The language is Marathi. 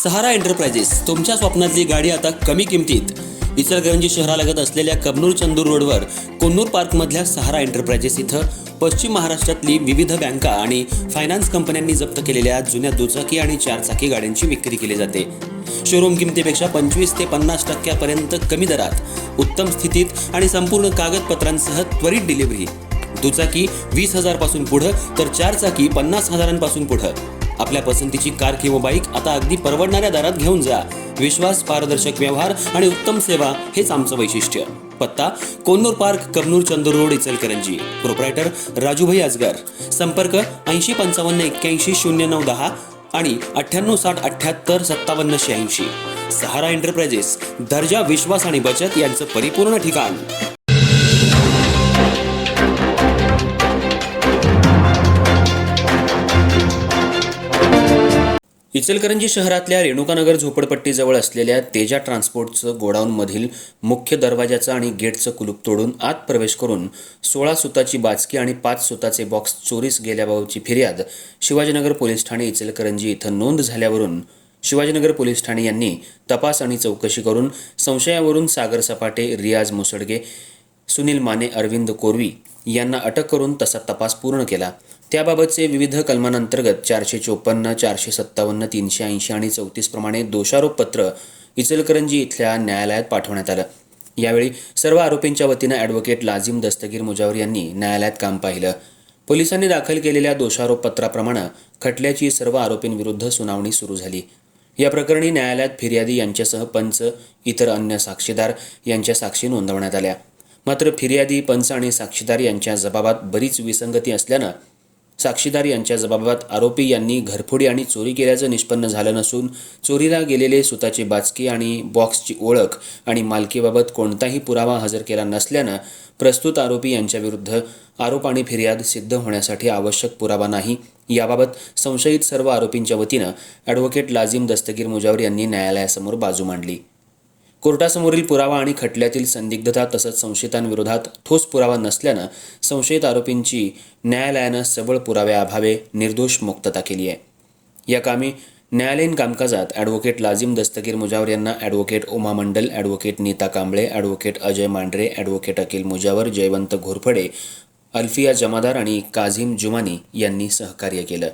सहारा एंटरप्राइजेस तुमच्या स्वप्नातली गाडी आता कमी किमतीत. इचलकरंजी शहरालगत असलेल्या कबनूर चंदूर रोडवर कोन्नूर पार्कमधल्या सहारा एंटरप्राइजेस इथं पश्चिम महाराष्ट्रातली विविध बँका आणि फायनान्स कंपन्यांनी जप्त केलेल्या जुन्या दुचाकी आणि चारचाकी गाड्यांची विक्री केली जाते. शोरूम किमतीपेक्षा 25 ते 50% कमी दरात, उत्तम स्थितीत आणि संपूर्ण कागदपत्रांसह त्वरित डिलिव्हरी. दुचाकी 20,000 पासून पुढे तर चारचाकी 50,000 पुढे. आपल्या पसंतीची कार किंवा बाईक आता अगदी परवडणाऱ्या दरात घेऊन जा. विश्वास, पारदर्शक व्यवहार आणि उत्तम सेवा हेच आमचं वैशिष्ट्य. पत्ता Konnur park, Kabnur Chandur road, Ichalkaranji. Proprietor Rajubhai Ajgar. संपर्क 8055810910 आणि 9860785786. सहारा एंटरप्राइजेस, दर्जा, विश्वास आणि बचत यांचं परिपूर्ण ठिकाण. इचलकरंजी शहरातल्या रेणुकानगर झोपडपट्टीजवळ असलेल्या तेजा ट्रान्सपोर्टचं गोडाऊनमधील मुख्य दरवाजाचं आणि गेटचं कुलूप तोडून आत प्रवेश करून 16 सुताची बाचकी आणि 5 सुताचे बॉक्स चोरीस गेल्याबाबतची फिर्याद शिवाजीनगर पोलीस ठाणे इचलकरंजी इथं नोंद झाल्यावरून शिवाजीनगर पोलीस ठाणे यांनी तपास आणि चौकशी करून संशयावरून सागर सपाटे, रियाज मुसडगे, सुनील माने, अरविंद कोरवी यांना अटक करून तसा तपास पूर्ण केला. त्याबाबतचे विविध कलमांअंतर्गत 454, 457, 380 आणि 34 प्रमाणे दोषारोपपत्र इचलकरंजी इथल्या न्यायालयात पाठवण्यात आलं. यावेळी सर्व आरोपींच्या वतीनं ॲडव्होकेट लाजिम दस्तगीर मुजावर यांनी न्यायालयात काम पाहिलं. पोलिसांनी दाखल केलेल्या दोषारोपपत्राप्रमाणे खटल्याची सर्व आरोपींविरुद्ध सुनावणी सुरू झाली. या प्रकरणी न्यायालयात फिर्यादी यांच्यासह पंच, इतर अन्य साक्षीदार यांच्या साक्षी नोंदवण्यात आल्या. मात्र फिर्यादी, पंच आणि साक्षीदार यांच्या जबाबात बरीच विसंगती असल्यानं साक्षीदार यांच्या जबाबात आरोपी यांनी घरफोडी आणि चोरी केल्याचं निष्पन्न झालं नसून चोरीला गेलेले सुताची बाचकी आणि बॉक्सची ओळख आणि मालकीबाबत कोणताही पुरावा हजर केला नसल्यानं प्रस्तुत आरोपी यांच्याविरुद्ध आरोप आणि फिर्याद सिद्ध होण्यासाठी आवश्यक पुरावा नाही. याबाबत संशयित सर्व आरोपींच्या वतीनं ॲडव्होकेट लाजिम दस्तगीर मुजावर यांनी न्यायालयासमोर बाजू मांडली. कोर्टासमोरील पुरावा आणि खटल्यातील संदिग्धता तसंच संशयितांविरोधात ठोस पुरावा नसल्यानं संशयित आरोपींची न्यायालयानं सबळ पुराव्याअभावे निर्दोष मुक्तता केली आहे. या कामी न्यायालयीन कामकाजात ॲडव्होकेट लाजिम दस्तगीर मुजावर यांना advocate Uma Mandal, advocate Nita Kamble, advocate Ajay Mandhare, advocate Akhil Mujawar, Jaywant Ghorpade, Alfiya Jamadar आणि काझिम जुमानी यांनी सहकार्य केलं.